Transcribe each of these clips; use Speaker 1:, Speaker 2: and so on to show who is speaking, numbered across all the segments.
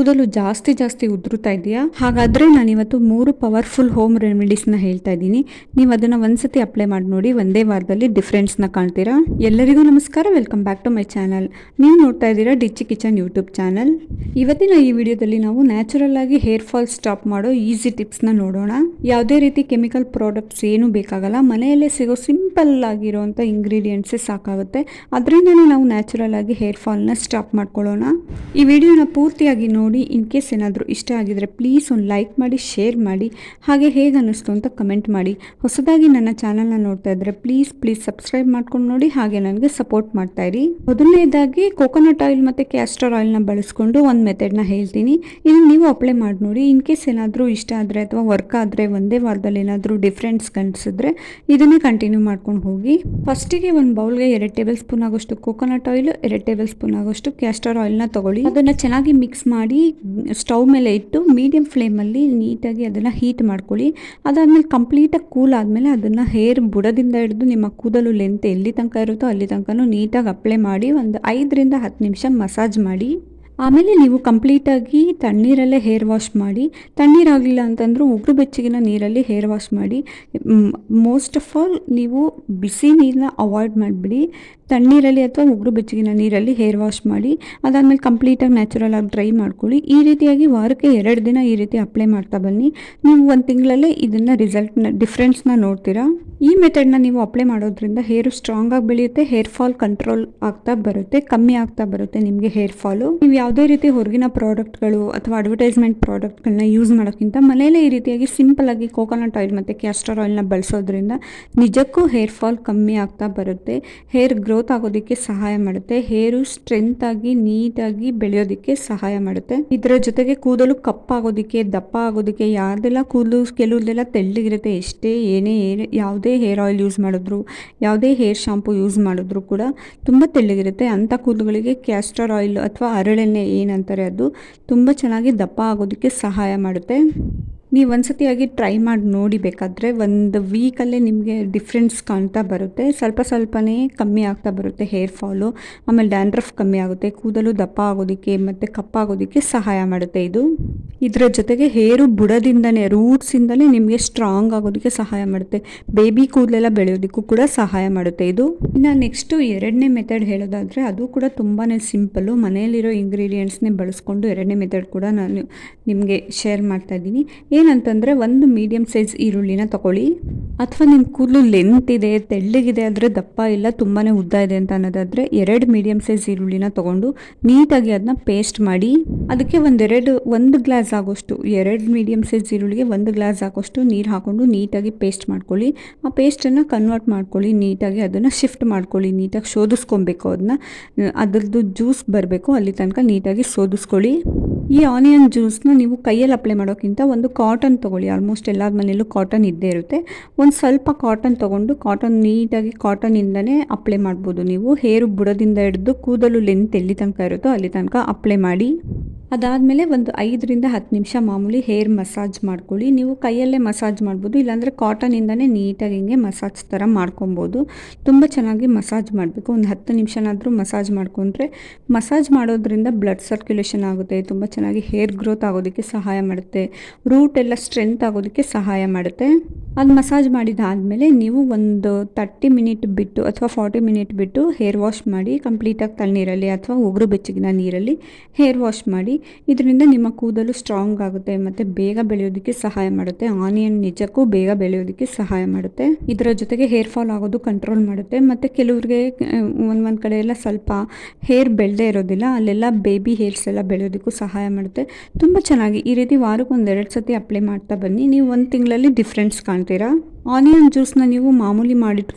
Speaker 1: ಕೂದಲು ಜಾಸ್ತಿ ಉದುರುತ್ತಾ ಇದೆಯಾ? ಹಾಗಾದ್ರೆ ನಾನು ಇವತ್ತು 3 ಪವರ್ಫುಲ್ ಹೋಮ್ ರೆಮಿಡೀಸ್ನ ಹೇಳ್ತಾ ಇದ್ದೀನಿ. ನೀವು ಅದನ್ನ ಒಂದ್ಸತಿ ಅಪ್ಲೈ ಮಾಡಿ ನೋಡಿ, ಒಂದೇ ವಾರದಲ್ಲಿ ಡಿಫ್ರೆನ್ಸ್ನ ಕಾಣ್ತೀರಾ. ಎಲ್ಲರಿಗೂ ನಮಸ್ಕಾರ, welcome back to my channel. ನೀವು ನೋಡ್ತಾ ಇದ್ದೀರಾ ಡಿಚ್ಚಿ ಕಿಚನ್ ಯೂಟ್ಯೂಬ್ ಚಾನಲ್. ಇವತ್ತಿನ ಈ ವಿಡಿಯೋದಲ್ಲಿ ನಾವು ನ್ಯಾಚುರಲ್ ಆಗಿ ಹೇರ್ ಫಾಲ್ ಸ್ಟಾಪ್ ಮಾಡೋ ಈಸಿ ಟಿಪ್ಸ್ನ ನೋಡೋಣ. ಯಾವುದೇ ರೀತಿ ಕೆಮಿಕಲ್ ಪ್ರಾಡಕ್ಟ್ಸ್ ಏನೂ ಬೇಕಾಗಲ್ಲ, ಮನೆಯಲ್ಲೇ ಸಿಗೋ ಸಿಂಪಲ್ ಆಗಿರುವಂಥ ಇಂಗ್ರೀಡಿಯೆಂಟ್ಸೇ ಸಾಕಾಗುತ್ತೆ. ಅದರಿಂದನೇ ನಾವು ನ್ಯಾಚುರಲ್ ಆಗಿ ಹೇರ್ ಫಾಲ್ನ ಸ್ಟಾಪ್ ಮಾಡ್ಕೊಳ್ಳೋಣ. ಈ ವಿಡಿಯೋನ ಪೂರ್ತಿಯಾಗಿ ನೋಡಿ. ಇನ್ ಕೇಸ್ ಏನಾದರೂ ಇಷ್ಟ ಆಗಿದ್ರೆ ಪ್ಲೀಸ್ ಒಂದು ಲೈಕ್ ಮಾಡಿ, ಶೇರ್ ಮಾಡಿ, ಹಾಗೆ ಹೇಗೆ ಅನ್ನಿಸ್ತು ಅಂತ ಕಮೆಂಟ್ ಮಾಡಿ. ಹೊಸದಾಗಿ ನನ್ನ ಚಾನಲ್ನ ನೋಡ್ತಾ ಇದ್ದರೆ ಪ್ಲೀಸ್ ಸಬ್ಸ್ಕ್ರೈಬ್ ಮಾಡ್ಕೊಂಡು ನೋಡಿ, ಹಾಗೆ ನನಗೆ ಸಪೋರ್ಟ್ ಮಾಡ್ತಾ ಇರಿ. ಮೊದಲನೇದಾಗಿ ಕೋಕೋನಟ್ ಆಯಿಲ್ ಮತ್ತು ಕ್ಯಾಸ್ಟರ್ ಆಯಿಲ್ನ ಬಳಸ್ಕೊಂಡು ಒಂದು ಮೆಥಡ್ನ ಹೇಳ್ತೀನಿ. ಇದನ್ನು ನೀವು ಅಪ್ಲೈ ಮಾಡಿ ನೋಡಿ. ಇನ್ ಕೇಸ್ ಏನಾದರೂ ಇಷ್ಟ ಆದರೆ ಅಥವಾ ವರ್ಕ್ ಆದರೆ, ಒಂದೇ ವಾರದಲ್ಲಿ ಏನಾದರೂ ಡಿಫ್ರೆನ್ಸ್ ಕಾಣಿಸಿದ್ರೆ ಇದನ್ನೇ ಕಂಟಿನ್ಯೂ ಮಾಡ್ಕೊಂಡು ಹೋಗಿ. ಫಸ್ಟಿಗೆ ಒಂದು ಬೌಲ್ಗೆ 2 ಟೇಬಲ್ ಸ್ಪೂನ್ ಆಗೋಷ್ಟು ಕೋಕೋನಟ್ ಆಯಿಲ್, 2 ಟೇಬಲ್ ಸ್ಪೂನ್ ಆಗೋಷ್ಟು ಕ್ಯಾಸ್ಟರ್ ಆಯಿಲ್ನ ತಗೊಳ್ಳಿ. ಅದನ್ನು ಚೆನ್ನಾಗಿ ಮಿಕ್ಸ್ ಮಾಡಿ ಸ್ಟವ್ ಮೇಲೆ ಇಟ್ಟು ಮೀಡಿಯಂ ಫ್ಲೇಮಲ್ಲಿ ನೀಟಾಗಿ ಅದನ್ನು ಹೀಟ್ ಮಾಡ್ಕೊಳ್ಳಿ. ಅದಾದಮೇಲೆ ಕಂಪ್ಲೀಟಾಗಿ ಕೂಲ್ ಆದಮೇಲೆ ಅದನ್ನು ಹೇರ್ ಬುಡದಿಂದ ಹಿಡಿದು ನಿಮ್ಮ ಕೂದಲು ಲೆಂತ್ ಎಲ್ಲಿ ತನಕ ಇರುತ್ತೋ ಅಲ್ಲಿ ತನಕ ನೀಟಾಗಿ ಅಪ್ಲೈ ಮಾಡಿ ಒಂದು 5 ರಿಂದ 10 ನಿಮಿಷ ಮಸಾಜ್ ಮಾಡಿ. ಆಮೇಲೆ ನೀವು ಕಂಪ್ಲೀಟಾಗಿ ತಣ್ಣೀರಲ್ಲೇ ಹೇರ್ ವಾಶ್ ಮಾಡಿ. ತಣ್ಣೀರಾಗಲಿಲ್ಲ ಅಂತಂದ್ರೂ ಉಗುರು ಬೆಚ್ಚಗಿನ ನೀರಲ್ಲಿ ಹೇರ್ ವಾಶ್ ಮಾಡಿ. ಮೋಸ್ಟ್ ಆಫ್ ಆಲ್ ನೀವು ಬಿಸಿ ನೀರನ್ನ ಅವಾಯ್ಡ್ ಮಾಡಿಬಿಡಿ. ತಣ್ಣೀರಲ್ಲಿ ಅಥವಾ ಉಗುರು ಬೆಚ್ಚಗಿನ ನೀರಲ್ಲಿ ಹೇರ್ ವಾಶ್ ಮಾಡಿ. ಅದಾದಮೇಲೆ ಕಂಪ್ಲೀಟಾಗಿ ನ್ಯಾಚುರಲ್ ಆಗಿ ಡ್ರೈ ಮಾಡ್ಕೊಳ್ಳಿ. ಈ ರೀತಿಯಾಗಿ ವಾರಕ್ಕೆ 2 ದಿನ ಈ ರೀತಿ ಅಪ್ಲೈ ಮಾಡ್ತಾ ಬನ್ನಿ. ನೀವು 1 ತಿಂಗಳಲ್ಲೇ ಇದನ್ನು ಡಿಫ್ರೆನ್ಸ್ನ ನೋಡ್ತೀರಾ. ಈ ಮೆಥಡ್ನ ನೀವು ಅಪ್ಲೈ ಮಾಡೋದ್ರಿಂದ ಹೇರು ಸ್ಟ್ರಾಂಗ್ ಆಗಿ ಬೆಳೆಯುತ್ತೆ, ಹೇರ್ ಫಾಲ್ ಕಂಟ್ರೋಲ್ ಆಗ್ತಾ ಬರುತ್ತೆ, ಕಮ್ಮಿ ಆಗ್ತಾ ಬರುತ್ತೆ ನಿಮಗೆ ಹೇರ್ ಫಾಲು. ನೀವು ಯಾವುದೇ ರೀತಿ ಹೊರಗಿನ ಪ್ರಾಡಕ್ಟ್ಗಳು ಅಥವಾ ಅಡ್ವರ್ಟೈಸ್ಮೆಂಟ್ ಪ್ರಾಡಕ್ಟ್ಗಳನ್ನ ಯೂಸ್ ಮಾಡೋಕ್ಕಿಂತ ಮನೆಯಲ್ಲೇ ಈ ರೀತಿಯಾಗಿ ಸಿಂಪಲ್ ಆಗಿ ಕೋಕೋನಟ್ ಆಯಿಲ್ ಮತ್ತು ಕ್ಯಾಸ್ಟರ್ ಆಯಿಲ್ನ ಬಳಸೋದ್ರಿಂದ ನಿಜಕ್ಕೂ ಹೇರ್ ಫಾಲ್ ಕಮ್ಮಿ ಆಗ್ತಾ ಬರುತ್ತೆ. ಹೇರ್ ಗ್ರೋತ್ ಆಗೋದಕ್ಕೆ ಸಹಾಯ ಮಾಡುತ್ತೆ, ಹೇರು ಸ್ಟ್ರೆಂತ್ ಆಗಿ ನೀಟಾಗಿ ಬೆಳೆಯೋದಕ್ಕೆ ಸಹಾಯ ಮಾಡುತ್ತೆ. ಇದರ ಜೊತೆಗೆ ಕೂದಲು ಕಪ್ಪಾಗೋದಕ್ಕೆ, ದಪ್ಪ ಆಗೋದಕ್ಕೆ, ಯಾರ್ದೆಲ್ಲ ಕೂದಲು ಕೆಲವ್ರದೆಲ್ಲ ತೆಳ್ಳಗಿರುತ್ತೆ, ಏನೇ ಯಾವುದೇ ಹೇರ್ ಆಯಿಲ್ ಯೂಸ್ ಮಾಡಿದ್ರು, ಯಾವುದೇ ಹೇರ್ ಶಾಂಪು ಯೂಸ್ ಮಾಡಿದ್ರು ಕೂಡ ತುಂಬ ತೆಳ್ಳಗಿರುತ್ತೆ. ಅಂಥ ಕೂದಲುಗಳಿಗೆ ಕ್ಯಾಸ್ಟರ್ ಆಯಿಲ್ ಅಥವಾ ಹರಳೆಣ್ಣೆ ಏನಂತಾರೆ ಅದು ತುಂಬ ಚೆನ್ನಾಗಿ ದಪ್ಪ ಆಗೋದಕ್ಕೆ ಸಹಾಯ ಮಾಡುತ್ತೆ. ನೀವು ಒಂದ್ಸತಿಯಾಗಿ ಟ್ರೈ ಮಾಡಿ ನೋಡಿ. ಬೇಕಾದರೆ 1 ವೀಕಲ್ಲೇ ನಿಮಗೆ ಡಿಫ್ರೆನ್ಸ್ ಕಾಣ್ತಾ ಬರುತ್ತೆ. ಸ್ವಲ್ಪನೇ ಕಮ್ಮಿ ಆಗ್ತಾ ಬರುತ್ತೆ ಹೇರ್ ಫಾಲು. ಆಮೇಲೆ ಡ್ಯಾಂಡ್ರಫ್ ಕಮ್ಮಿ ಆಗುತ್ತೆ, ಕೂದಲು ದಪ್ಪ ಆಗೋದಕ್ಕೆ ಮತ್ತು ಕಪ್ಪಾಗೋದಕ್ಕೆ ಸಹಾಯ ಮಾಡುತ್ತೆ ಇದು. ಇದರ ಜೊತೆಗೆ ಹೇರು ಬುಡದಿಂದನೇ, ರೂಟ್ಸಿಂದಲೇ ನಿಮಗೆ ಸ್ಟ್ರಾಂಗ್ ಆಗೋದಕ್ಕೆ ಸಹಾಯ ಮಾಡುತ್ತೆ. ಬೇಬಿ ಕೂದಲೆಲ್ಲ ಬೆಳೆಯೋದಕ್ಕೂ ಕೂಡ ಸಹಾಯ ಮಾಡುತ್ತೆ ಇದು. ಇನ್ನು ನೆಕ್ಸ್ಟು 2ನೇ ಮೆಥಡ್ ಹೇಳೋದಾದರೆ ಅದು ಕೂಡ ತುಂಬಾ ಸಿಂಪಲ್ಲು. ಮನೆಯಲ್ಲಿರೋ ಇಂಗ್ರೀಡಿಯೆಂಟ್ಸ್ನೇ ಬಳಸ್ಕೊಂಡು 2ನೇ ಮೆಥಡ್ ಕೂಡ ನಾನು ನಿಮಗೆ ಶೇರ್ ಮಾಡ್ತಾ ಇದ್ದೀನಿ. ಏನಂತಂದರೆ, ಒಂದು ಮೀಡಿಯಮ್ ಸೈಜ್ ಈರುಳ್ಳಿನ ತಗೊಳ್ಳಿ. ಅಥವಾ ನಿಮ್ಮ ಕೂದಲು ಲೆಂತ್ ಇದೆ, ತೆಳ್ಳಗಿದೆ, ಆದರೆ ದಪ್ಪ ಇಲ್ಲ, ತುಂಬಾ ಉದ್ದ ಇದೆ ಅಂತ ಅನ್ನೋದಾದರೆ 2 ಮೀಡಿಯಮ್ ಸೈಜ್ ಈರುಳ್ಳಿನ ತೊಗೊಂಡು ನೀಟಾಗಿ ಅದನ್ನ ಪೇಸ್ಟ್ ಮಾಡಿ. ಅದಕ್ಕೆ ಒಂದು ಗ್ಲಾಸ್ ಆಗೋಷ್ಟು, 2 ಮೀಡಿಯಮ್ ಸೈಜ್ ಈರುಳ್ಳಿಗೆ 1 ಗ್ಲಾಸ್ ಆಗೋಷ್ಟು ನೀರು ಹಾಕ್ಕೊಂಡು ನೀಟಾಗಿ ಪೇಸ್ಟ್ ಮಾಡ್ಕೊಳ್ಳಿ. ಆ ಪೇಸ್ಟನ್ನು ಕನ್ವರ್ಟ್ ಮಾಡ್ಕೊಳ್ಳಿ. ನೀಟಾಗಿ ಅದನ್ನು ಶಿಫ್ಟ್ ಮಾಡ್ಕೊಳ್ಳಿ. ನೀಟಾಗಿ ಶೋಧಿಸ್ಕೊಬೇಕು. ಅದರದ್ದು ಜ್ಯೂಸ್ ಬರಬೇಕು, ಅಲ್ಲಿ ತನಕ ನೀಟಾಗಿ ಶೋಧಿಸ್ಕೊಳ್ಳಿ. ಈ ಆನಿಯನ್ ಜ್ಯೂಸ್ನ ನೀವು ಕೈಯಲ್ಲಿ ಅಪ್ಲೈ ಮಾಡೋಕ್ಕಿಂತ ಒಂದು ಕಾಟನ್ ತೊಗೊಳ್ಳಿ. ಆಲ್ಮೋಸ್ಟ್ ಎಲ್ಲರ ಮನೆಯಲ್ಲೂ ಕಾಟನ್ ಇದ್ದೇ ಇರುತ್ತೆ. ಒಂದು ಸ್ವಲ್ಪ ಕಾಟನ್ ತೊಗೊಂಡು ನೀಟಾಗಿ ಕಾಟನಿಂದನೇ ಅಪ್ಲೈ ಮಾಡ್ಬೋದು. ನೀವು ಹೇರು ಬುಡದಿಂದ ಹಿಡಿದು ಕೂದಲು ಲೆಂತ್ ಎಲ್ಲಿ ತನಕ ಇರುತ್ತೋ ಅಲ್ಲಿ ತನಕ ಅಪ್ಲೈ ಮಾಡಿ. ಅದಾದಮೇಲೆ ಒಂದು 5 ರಿಂದ 10 ನಿಮಿಷ ಮಾಮೂಲಿ ಹೇರ್ ಮಸಾಜ್ ಮಾಡ್ಕೊಳ್ಳಿ. ನೀವು ಕೈಯಲ್ಲೇ ಮಸಾಜ್ ಮಾಡ್ಬೋದು, ಇಲ್ಲಾಂದರೆ ಕಾಟನಿಂದನೇ ನೀಟಾಗಿ ಹಿಂಗೆ ಮಸಾಜ್ ಥರ ಮಾಡ್ಕೊಬೋದು. ತುಂಬ ಚೆನ್ನಾಗಿ ಮಸಾಜ್ ಮಾಡಬೇಕು. ಒಂದು 10 ನಿಮಿಷನಾದರೂ ಮಸಾಜ್ ಮಾಡ್ಕೊಂಡ್ರೆ, ಮಸಾಜ್ ಮಾಡೋದ್ರಿಂದ ಬ್ಲಡ್ ಸರ್ಕ್ಯುಲೇಷನ್ ಆಗುತ್ತೆ, ತುಂಬ ಚೆನ್ನಾಗಿ ಹೇರ್ ಗ್ರೋತ್ ಆಗೋದಕ್ಕೆ ಸಹಾಯ ಮಾಡುತ್ತೆ, ರೂಟ್ ಎಲ್ಲ ಸ್ಟ್ರೆಂತ್ ಆಗೋದಕ್ಕೆ ಸಹಾಯ ಮಾಡುತ್ತೆ. ಅದು ಮಸಾಜ್ ಮಾಡಿದಾದಮೇಲೆ ನೀವು ಒಂದು 30 ಮಿನಿಟ್ ಬಿಟ್ಟು ಅಥವಾ 40 ಮಿನಿಟ್ ಬಿಟ್ಟು ಹೇರ್ ವಾಶ್ ಮಾಡಿ. ಕಂಪ್ಲೀಟಾಗಿ ತಣ್ಣೀರಲ್ಲಿ ಅಥವಾ ಉಗುರು ಬೆಚ್ಚಗಿನ ನೀರಲ್ಲಿ ಹೇರ್ ವಾಶ್ ಮಾಡಿ. ಇದರಿಂದ ನಿಮ್ಮ ಕೂದಲು ಸ್ಟ್ರಾಂಗ್ ಆಗುತ್ತೆ ಮತ್ತು ಬೇಗ ಬೆಳೆಯೋದಕ್ಕೆ ಸಹಾಯ ಮಾಡುತ್ತೆ. ಆನಿಯನ್ ನಿಜಕ್ಕೂ ಬೇಗ ಬೆಳೆಯೋದಕ್ಕೆ ಸಹಾಯ ಮಾಡುತ್ತೆ. ಇದರ ಜೊತೆಗೆ ಹೇರ್ ಫಾಲ್ ಆಗೋದು ಕಂಟ್ರೋಲ್ ಮಾಡುತ್ತೆ. ಮತ್ತು ಕೆಲವ್ರಿಗೆ ಒಂದು ಕಡೆ ಎಲ್ಲ ಸ್ವಲ್ಪ ಹೇರ್ ಬೆಳೆದೇ ಇರೋದಿಲ್ಲ, ಅಲ್ಲೆಲ್ಲ ಬೇಬಿ ಹೇರ್ಸ್ ಎಲ್ಲ ಬೆಳೆಯೋದಕ್ಕೂ ಸಹಾಯ ಮಾಡುತ್ತೆ. ತುಂಬ ಚೆನ್ನಾಗಿ ಈ ರೀತಿ ವಾರಕ್ಕೆ 1-2 ಸತಿ ಅಪ್ಲೈ ಮಾಡ್ತಾ ಬನ್ನಿ. ನೀವು 1 ತಿಂಗಳಲ್ಲಿ ಡಿಫ್ರೆನ್ಸ್ ಕಾಣ್ತೀರಾ. ಆನಿಯನ್ ಜ್ಯೂಸ್ನ ನೀವು ಮಾಮೂಲಿ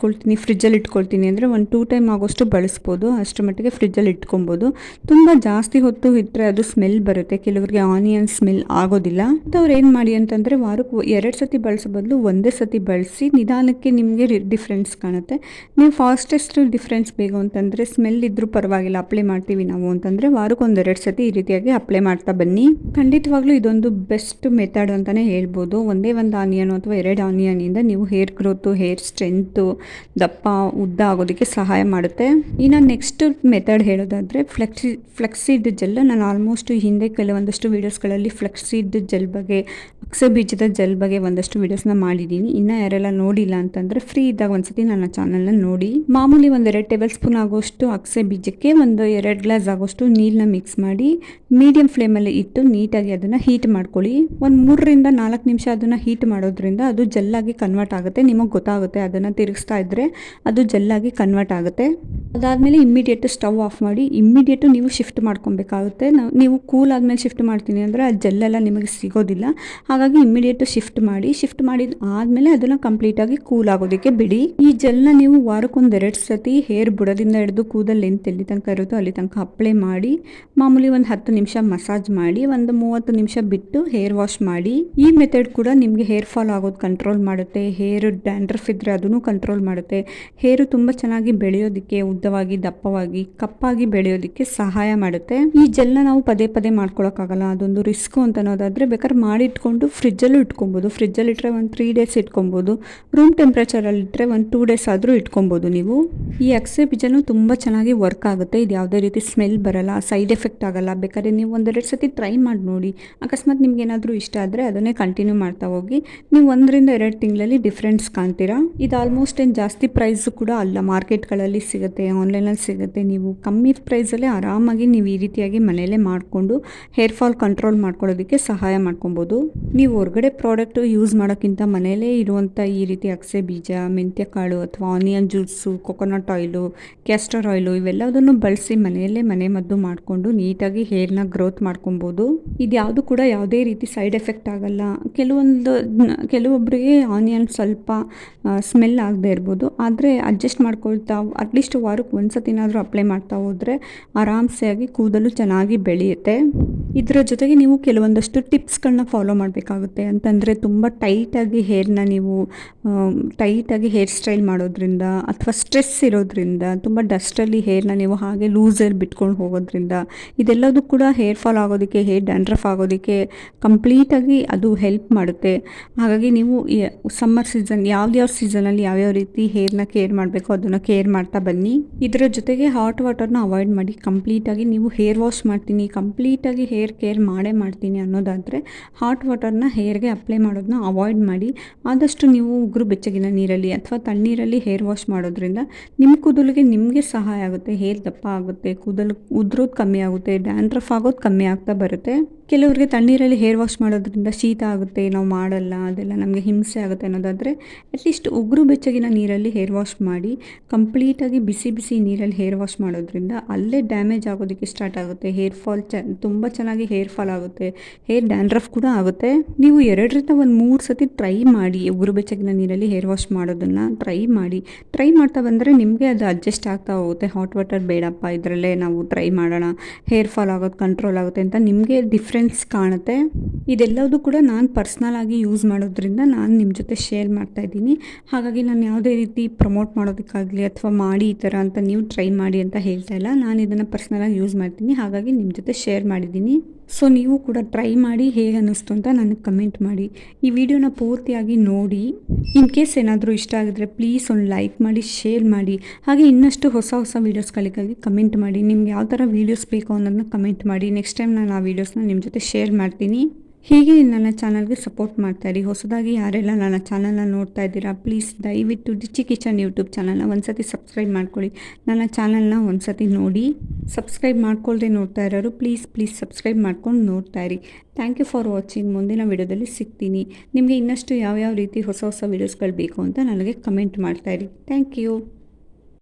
Speaker 1: ಫ್ರಿಜ್ಜಲ್ಲಿ ಇಟ್ಕೊಳ್ತೀನಿ ಅಂದರೆ 1-2 ಟೈಮ್ ಆಗೋಷ್ಟು ಬಳಸ್ಬೋದು. ಅಷ್ಟರ ಮಟ್ಟಿಗೆ ಫ್ರಿಜ್ಜಲ್ಲಿ ಇಟ್ಕೊಬೋದು. ತುಂಬ ಜಾಸ್ತಿ ಹೊತ್ತು ಇಟ್ಟರೆ ಅದು ಸ್ಮೆಲ್ ಬರುತ್ತೆ, ಕೆಲವರಿಗೆ ಆನಿಯನ್ ಸ್ಮೆಲ್ ಆಗೋದಿಲ್ಲ. ಅವ್ರು ಏನು ಮಾಡಿ ಅಂತಂದರೆ, ವಾರಕ್ಕೆ 2 ಸತಿ ಬಳಸೋ ಬದಲು 1 ಸತಿ ಬಳಸಿ. ನಿಧಾನಕ್ಕೆ ನಿಮಗೆ ಡಿಫ್ರೆನ್ಸ್ ಕಾಣುತ್ತೆ. ನೀವು ಫಾಸ್ಟೆಸ್ಟ್ ಡಿಫ್ರೆನ್ಸ್ ಬೇಕು ಅಂತಂದರೆ, ಸ್ಮೆಲ್ ಇದ್ರೂ ಪರವಾಗಿಲ್ಲ ಅಪ್ಲೈ ಮಾಡ್ತೀವಿ ನಾವು ಅಂತಂದರೆ ವಾರಕ್ಕೆ 1-2 ಸತಿ ಈ ರೀತಿಯಾಗಿ ಅಪ್ಲೈ ಮಾಡ್ತಾ ಬನ್ನಿ. ಖಂಡಿತವಾಗ್ಲೂ ಇದೊಂದು ಬೆಸ್ಟ್ ಮೆಥಡ್ ಅಂತಲೇ ಹೇಳ್ಬೋದು. ಒಂದೇ ಒಂದು ಆನಿಯನ್ ಅಥವಾ 2 ಆನಿಯನಿಂದ ನೀವು ನೀವು ಹೇರ್ ಗ್ರೋತು, ಹೇರ್ ಸ್ಟ್ರೆಂತು, ದಪ್ಪ ಉದ್ದ ಆಗೋದಕ್ಕೆ ಸಹಾಯ ಮಾಡುತ್ತೆ. ಇನ್ನು ನೆಕ್ಸ್ಟ್ ಮೆಥಡ್ ಹೇಳೋದಾದರೆ ಫ್ಲೆಕ್ಸೀಡ್ ಜೆಲ್. ನಾನು ಆಲ್ಮೋಸ್ಟ್ ಹಿಂದೆ ಕೆಲವೊಂದಷ್ಟು ವೀಡಿಯೋಸ್ಗಳಲ್ಲಿ ಫ್ಲೆಕ್ಸೀಡ್ ಜೆಲ್ ಬಗ್ಗೆ, ಅಗಸೆ ಬೀಜದ ಜೆಲ್ ಬಗ್ಗೆ ಒಂದಷ್ಟು ವೀಡಿಯೋಸ್ನ ಮಾಡಿದ್ದೀನಿ. ಇನ್ನು ಯಾರೆಲ್ಲ ನೋಡಿಲ್ಲ ಅಂತಂದರೆ ಫ್ರೀ ಇದ್ದಾಗ ಒಂದ್ಸತಿ ನನ್ನ ಚಾನಲ್ನ ನೋಡಿ. ಮಾಮೂಲಿ 1-2 ಟೇಬಲ್ ಸ್ಪೂನ್ ಆಗೋಷ್ಟು ಅಗಸೆ ಬೀಜಕ್ಕೆ 1-2 ಗ್ಲಾಸ್ ಆಗೋಷ್ಟು ನೀರನ್ನ ಮಿಕ್ಸ್ ಮಾಡಿ ಮೀಡಿಯಂ ಫ್ಲೇಮಲ್ಲಿ ಇಟ್ಟು ನೀಟಾಗಿ ಅದನ್ನು ಹೀಟ್ ಮಾಡ್ಕೊಳ್ಳಿ. ಒಂದು 3-4 ನಿಮಿಷ ಅದನ್ನು ಹೀಟ್ ಮಾಡೋದ್ರಿಂದ ಅದು ಜೆಲ್ಲಾಗಿ ಕನ್ವರ್ಟ್ ಆಗುತ್ತೆ. ನಿಮಗೆ ಗೊತ್ತಾಗುತ್ತೆ, ಅದನ್ನು ತಿರುಗಿಸ್ತಾ ಇದ್ದರೆ ಅದು ಜೆಲ್ಲಾಗಿ ಕನ್ವರ್ಟ್ ಆಗುತ್ತೆ. ಅದಾದಮೇಲೆ ಇಮ್ಮಿಡಿಯೇಟ್ ಸ್ಟವ್ ಆಫ್ ಮಾಡಿ ಇಮ್ಮಿಡಿಯೇಟು ನೀವು ಶಿಫ್ಟ್ ಮಾಡ್ಕೊಬೇಕಾಗುತ್ತೆ. ನೀವು ಕೂಲ್ ಆದಮೇಲೆ ಶಿಫ್ಟ್ ಮಾಡ್ತೀನಿ ಅಂದರೆ ಆ ಜೆಲ್ಲೆಲ್ಲ ನಿಮಗೆ ಸಿಗೋದಿಲ್ಲ. ಹಾಗಾಗಿ ಇಮ್ಮಿಡಿಯೇಟು ಶಿಫ್ಟ್ ಮಾಡಿದ ಆದಮೇಲೆ ಅದನ್ನು ಕಂಪ್ಲೀಟಾಗಿ ಕೂಲ್ ಆಗೋದಕ್ಕೆ ಬಿಡಿ. ಈ ಜೆಲ್ನ ನೀವು ವಾರಕ್ಕೊಂದು 2 ಸತಿ ಹೇರ್ ಬುಡದಿಂದ ಹಿಡಿದು ಕೂದಲು ಲೆಂತ್ ಎಲ್ಲಿ ತನಕ ಇರುತ್ತೋ ಅಲ್ಲಿ ತನಕ ಅಪ್ಲೈ ಮಾಡಿ ಮಾಮೂಲಿ ಒಂದು 10 ನಿಮಿಷ ಮಸಾಜ್ ಮಾಡಿ ಒಂದು 30 ನಿಮಿಷ ಬಿಟ್ಟು ಹೇರ್ ವಾಶ್ ಮಾಡಿ. ಈ ಮೆಥಡ್ ಕೂಡ ನಿಮಗೆ ಹೇರ್ ಫಾಲ್ ಆಗೋದು ಕಂಟ್ರೋಲ್ ಮಾಡುತ್ತೆ. ಹೇರ್ ಡ್ಯಾಂಡ್ರಫ್ ಇದ್ದರೆ ಅದನ್ನು ಕಂಟ್ರೋಲ್ ಮಾಡುತ್ತೆ. ಹೇರು ತುಂಬ ಚೆನ್ನಾಗಿ ಬೆಳೆಯೋದಕ್ಕೆ, ಉದ್ದವಾಗಿ, ದಪ್ಪವಾಗಿ, ಕಪ್ಪಾಗಿ ಬೆಳೆಯೋದಕ್ಕೆ ಸಹಾಯ ಮಾಡುತ್ತೆ. ಈ ಜೆಲ್ನ ನಾವು ಪದೇ ಪದೇ ಮಾಡ್ಕೊಳಕ್ಕಾಗಲ್ಲ, ಅದೊಂದು ರಿಸ್ಕು ಅಂತ ಅನ್ನೋದಾದರೆ ಬೇಕಾದ್ರೆ ಮಾಡಿಟ್ಕೊಂಡು ಫ್ರಿಜ್ಜಲ್ಲೂ ಇಟ್ಕೊಬೋದು. ಫ್ರಿಜ್ಜಲ್ಲಿ ಇಟ್ಟರೆ ಒಂದು 3 ಡೇಸ್ ಇಟ್ಕೊಬೋದು. ರೂಮ್ ಟೆಂಪ್ರೇಚರಲ್ಲಿ ಇಟ್ಟರೆ ಒಂದು 2 ಡೇಸ್ ಆದರೂ ಇಟ್ಕೊಬೋದು ನೀವು. ಈ ಅಗಸೆ ಬೀಜನೂ ತುಂಬ ಚೆನ್ನಾಗಿ ವರ್ಕ್ ಆಗುತ್ತೆ. ಇದು ಯಾವುದೇ ರೀತಿ ಸ್ಮೆಲ್ ಬರಲ್ಲ, ಸೈಡ್ ಎಫೆಕ್ಟ್ ಆಗಲ್ಲ. ಬೇಕಾದ್ರೆ ನೀವು 1-2 ಸತಿ ಟ್ರೈ ಮಾಡಿ ನೋಡಿ. ಅಕಸ್ಮಾತ್ ನಿಮ್ಗೆ ಏನಾದರೂ ಇಷ್ಟ ಆದರೆ ಅದನ್ನೇ ಕಂಟಿನ್ಯೂ ಮಾಡ್ತಾ ಹೋಗಿ. ನೀವು 1-2 ತಿಂಗಳಲ್ಲಿ ಡಿಫ್ರೆನ್ಸ್ ಕಾಣ್ತೀರಾ. ಇದು ಆಲ್ಮೋಸ್ಟ್ ಏನು ಜಾಸ್ತಿ ಪ್ರೈಸು ಕೂಡ ಅಲ್ಲ. ಮಾರ್ಕೆಟ್ಗಳಲ್ಲಿ ಸಿಗುತ್ತೆ, ಆನ್ಲೈನಲ್ಲಿ ಸಿಗುತ್ತೆ. ನೀವು ಕಮ್ಮಿ ಪ್ರೈಸಲ್ಲೇ ಆರಾಮಾಗಿ ನೀವು ಈ ರೀತಿಯಾಗಿ ಮನೆಯಲ್ಲೇ ಮಾಡಿಕೊಂಡು ಹೇರ್ ಫಾಲ್ ಕಂಟ್ರೋಲ್ ಮಾಡ್ಕೊಳ್ಳೋದಕ್ಕೆ ಸಹಾಯ ಮಾಡ್ಕೊಬೋದು. ನೀವು ಹೊರಗಡೆ ಪ್ರಾಡಕ್ಟು ಯೂಸ್ ಮಾಡೋಕ್ಕಿಂತ ಮನೆಯಲ್ಲೇ ಇರುವಂಥ ಈ ರೀತಿ ಅಗಸೆ ಬೀಜ, ಮೆಂತ್ಯ ಕಾಳು ಅಥವಾ onion juice, coconut oil, castor oil ಇವೆಲ್ಲದನ್ನು ಬಳಸಿ ಮನೆಯಲ್ಲೇ ಮನೆಮದ್ದು ಮಾಡಿಕೊಂಡು ನೀಟಾಗಿ ಹೇರ್ನ ಗ್ರೋತ್ ಮಾಡ್ಕೊಬೋದು. ಇದು ಯಾವುದು ಕೂಡ ಯಾವುದೇ ರೀತಿ ಸೈಡ್ ಎಫೆಕ್ಟ್ ಆಗಲ್ಲ. ಕೆಲವೊಬ್ಬರಿಗೆ ಆನಿಯನ್ ಸ್ವಲ್ಪ ಸ್ಮೆಲ್ ಆಗದೆ ಇರ್ಬೋದು, ಆದರೆ ಅಡ್ಜಸ್ಟ್ ಮಾಡ್ಕೊಳ್ತಾ ಅಟ್ಲೀಸ್ಟ್ ವಾರಕ್ಕೆ ಒಂದು ಸತಿನಾದರೂ ಅಪ್ಲೈ ಮಾಡ್ತಾ ಹೋದರೆ ಆರಾಮ್ಸೆಯಾಗಿ ಕೂದಲು ಚೆನ್ನಾಗಿ ಬೆಳೆಯುತ್ತೆ. ಇದರ ಜೊತೆಗೆ ನೀವು ಕೆಲವೊಂದಷ್ಟು ಟಿಪ್ಸ್ಗಳನ್ನ ಫಾಲೋ ಮಾಡಬೇಕಾಗುತ್ತೆ. ಅಂತಂದರೆ ತುಂಬ ಟೈಟಾಗಿ ಹೇರ್ನ ನೀವು ಟೈಟಾಗಿ ಹೇರ್ ಸ್ಟೈಲ್ ಮಾಡೋದ್ರಿಂದ ಅಥವಾ ಸ್ಟ್ರೆಸ್ ಇರೋದ್ರಿಂದ, ತುಂಬ ಡಸ್ಟಲ್ಲಿ ಹೇರ್ನ ನೀವು ಹಾಗೆ ಲೂಸಲ್ಲಿ ಬಿಟ್ಕೊಂಡು ಹೋಗೋದ್ರಿಂದ ಇದೆಲ್ಲದೂ ಕೂಡ ಹೇರ್ ಫಾಲ್ ಆಗೋದಕ್ಕೆ, ಹೇರ್ ಡ್ಯಾಂಡ್ರಫ್ ಆಗೋದಕ್ಕೆ ಕಂಪ್ಲೀಟಾಗಿ ಅದು ಹೆಲ್ಪ್ ಮಾಡುತ್ತೆ. ಹಾಗಾಗಿ ನೀವು ಸಮ್ಮರ್ ಸೀಸನ್ ಯಾವ್ಯಾವ ಸೀಸನಲ್ಲಿ ಯಾವ್ಯಾವ ರೀತಿ ಹೇರ್ನ ಕೇರ್ ಮಾಡಬೇಕು ಅದನ್ನು ಕೇರ್ ಮಾಡ್ತಾ ಬನ್ನಿ. ಇದರ ಜೊತೆಗೆ ಹಾಟ್ ವಾಟರ್ನ ಅವಾಯ್ಡ್ ಮಾಡಿ. ಕಂಪ್ಲೀಟಾಗಿ ನೀವು ಹೇರ್ ವಾಶ್ ಮಾಡ್ತೀನಿ, ಕಂಪ್ಲೀಟಾಗಿ ಹೇರ್ ಕೇರ್ ಮಾಡೇ ಮಾಡ್ತೀನಿ ಅನ್ನೋದಾದರೆ ಹಾಟ್ ವಾಟರ್ನ ಹೇರ್ಗೆ ಅಪ್ಲೈ ಮಾಡೋದನ್ನ ಅವಾಯ್ಡ್ ಮಾಡಿ. ಆದಷ್ಟು ನೀವು ಉಗುರು ಬೆಚ್ಚಗಿನ ನೀರಲ್ಲಿ ಅಥವಾ ತಣ್ಣೀರಲ್ಲಿ ಹೇರ್ ವಾಶ್ ಮಾಡೋದ್ರಿಂದ ನಿಮ್ಮ ಕೂದಲಿಗೆ ನಿಮಗೆ ಸಹಾಯ ಆಗುತ್ತೆ. ಹೇರ್ ದಪ್ಪ ಆಗುತ್ತೆ, ಕೂದಲು ಉದ್ರೋದು ಕಮ್ಮಿ ಆಗುತ್ತೆ, ಡ್ಯಾಂಡ್ರಫ್ ಆಗೋದು ಕಮ್ಮಿ ಆಗ್ತಾ ಬರುತ್ತೆ. ಕೆಲವರಿಗೆ ತಣ್ಣೀರಲ್ಲಿ ಹೇರ್ ವಾಶ್ ಮಾಡೋದ್ರಿಂದ ಶೀತ ಆಗುತ್ತೆ, ನಾವು ಮಾಡಲ್ಲ, ಅದೆಲ್ಲ ನಮಗೆ ಹಿಂಸೆ ಆಗುತ್ತೆ ಅನ್ನೋದಾದರೆ ಅಟ್ಲೀಸ್ಟ್ ಉಗುರು ಬೆಚ್ಚಗಿನ ನೀರಲ್ಲಿ ಹೇರ್ ವಾಶ್ ಮಾಡಿ. ಕಂಪ್ಲೀಟಾಗಿ ಬಿಸಿ ಬಿಸಿ ನೀರಲ್ಲಿ ಹೇರ್ ವಾಶ್ ಮಾಡೋದ್ರಿಂದ ಅಲ್ಲೇ ಡ್ಯಾಮೇಜ್ ಆಗೋದಕ್ಕೆ ಸ್ಟಾರ್ಟ್ ಆಗುತ್ತೆ. ಹೇರ್ ಫಾಲ್ ತುಂಬ ಚೆನ್ನಾಗಿ ಹೇರ್ ಫಾಲ್ ಆಗುತ್ತೆ, ಹೇರ್ ಡ್ಯಾಂಡ್ರಫ್ ಕೂಡ ಆಗುತ್ತೆ. ನೀವು 2-3 ಸತಿ ಟ್ರೈ ಮಾಡಿ. ಉಗುರು ಬೆಚ್ಚಗಿನ ನೀರಲ್ಲಿ ಹೇರ್ ವಾಶ್ ಮಾಡೋದನ್ನು ಟ್ರೈ ಮಾಡ್ತಾ ಬಂದರೆ ನಿಮಗೆ ಅದು ಅಡ್ಜಸ್ಟ್ ಆಗ್ತಾ ಹೋಗುತ್ತೆ. ಹಾಟ್ ವಾಟರ್ ಬೇಡಪ್ಪ, ಇದರಲ್ಲೇ ನಾವು ಟ್ರೈ ಮಾಡೋಣ, ಹೇರ್ ಫಾಲ್ ಆಗೋದು ಕಂಟ್ರೋಲ್ ಆಗುತ್ತೆ ಅಂತ ನಿಮಗೆ ಡಿಫ್ರೆನ್ಸ್ ಕಾಣುತ್ತೆ. ಇದೆಲ್ಲದೂ ಕೂಡ ನಾನು ಪರ್ಸ್ನಲ್ ಆಗಿ ಯೂಸ್ ಮಾಡೋದ್ರಿಂದ ನಾನು ನಿಮ್ಮ ಜೊತೆ ಶೇರ್ ಮಾಡ್ತಾ ಇದ್ದೀನಿ. ಹಾಗಾಗಿ ನಾನು ಯಾವುದೇ ರೀತಿ ಪ್ರಮೋಟ್ ಮಾಡೋದಕ್ಕಾಗಲಿ ಅಥವಾ ಮಾಡಿ ಈ ಥರ ಅಂತ ನೀವು ಟ್ರೈ ಮಾಡಿ ಅಂತ ಹೇಳ್ತಾ ಇಲ್ಲ. ನಾನು ಇದನ್ನು ಪರ್ಸ್ನಲಾಗಿ ಯೂಸ್ ಮಾಡ್ತೀನಿ, ಹಾಗಾಗಿ ನಿಮ್ಮ ಜೊತೆ ಶೇರ್ ಮಾಡಿದ್ದೀನಿ. ಸೊ ನೀವು ಕೂಡ ಟ್ರೈ ಮಾಡಿ, ಹೇಗೆ ಅನ್ನಿಸ್ತು ಅಂತ ನನಗೆ ಕಮೆಂಟ್ ಮಾಡಿ. ಈ ವಿಡಿಯೋನ ಪೂರ್ತಿಯಾಗಿ ನೋಡಿ. ಇನ್ ಕೇಸ್ ಏನಾದರೂ ಇಷ್ಟ ಆಗಿದ್ರೆ ಪ್ಲೀಸ್ ಒಂದು ಲೈಕ್ ಮಾಡಿ, ಶೇರ್ ಮಾಡಿ. ಹಾಗೆ ಇನ್ನಷ್ಟು ಹೊಸ ವೀಡಿಯೋಸ್ಗಳಿಗಾಗಿ ಕಮೆಂಟ್ ಮಾಡಿ. ನಿಮ್ಗೆ ಯಾವ ಥರ ವೀಡಿಯೋಸ್ ಬೇಕು ಅನ್ನೋದನ್ನ ಕಮೆಂಟ್ ಮಾಡಿ. ನೆಕ್ಸ್ಟ್ ಟೈಮ್ ನಾನು ಆ ವೀಡಿಯೋಸ್ನ ನಿಮ್ಮ ಜೊತೆ ಶೇರ್ ಮಾಡ್ತೀನಿ. ಹೀಗೆ ನನ್ನ ಚಾನಲ್ಗೆ ಸಪೋರ್ಟ್ ಮಾಡ್ತಾಯಿರಿ. ಹೊಸದಾಗಿ ಯಾರೆಲ್ಲ ನನ್ನ ಚಾನಲ್ನ ನೋಡ್ತಾ ಇದ್ದೀರಾ ಪ್ಲೀಸ್ ದಯವಿಟ್ಟು ಡಿಚ್ಚಿ ಕಿಚನ್ ಯೂಟ್ಯೂಬ್ ಚಾನಲ್ನ ಒಂದ್ಸತಿ ಸಬ್ಸ್ಕ್ರೈಬ್ ಮಾಡ್ಕೊಳ್ಳಿ. ನನ್ನ ಚಾನಲ್ನ ಒಂದ್ಸತಿ ನೋಡಿ. ಸಬ್ಸ್ಕ್ರೈಬ್ ಮಾಡ್ಕೊಳ್ದೆ ನೋಡ್ತಾ ಇರೋರು ಪ್ಲೀಸ್ ಸಬ್ಸ್ಕ್ರೈಬ್ ಮಾಡ್ಕೊಂಡು ನೋಡ್ತಾ ಇರಿ. Thank you for watching. ಮುಂದಿನ ವಿಡಿಯೋದಲ್ಲಿ ಸಿಗ್ತೀನಿ. ನಿಮಗೆ ಇನ್ನಷ್ಟು ಯಾವ್ಯಾವ ರೀತಿ ಹೊಸ ವೀಡಿಯೋಸ್ಗಳು ಬೇಕು ಅಂತ ನನಗೆ ಕಮೆಂಟ್ ಮಾಡ್ತಾಯಿರಿ. Thank you.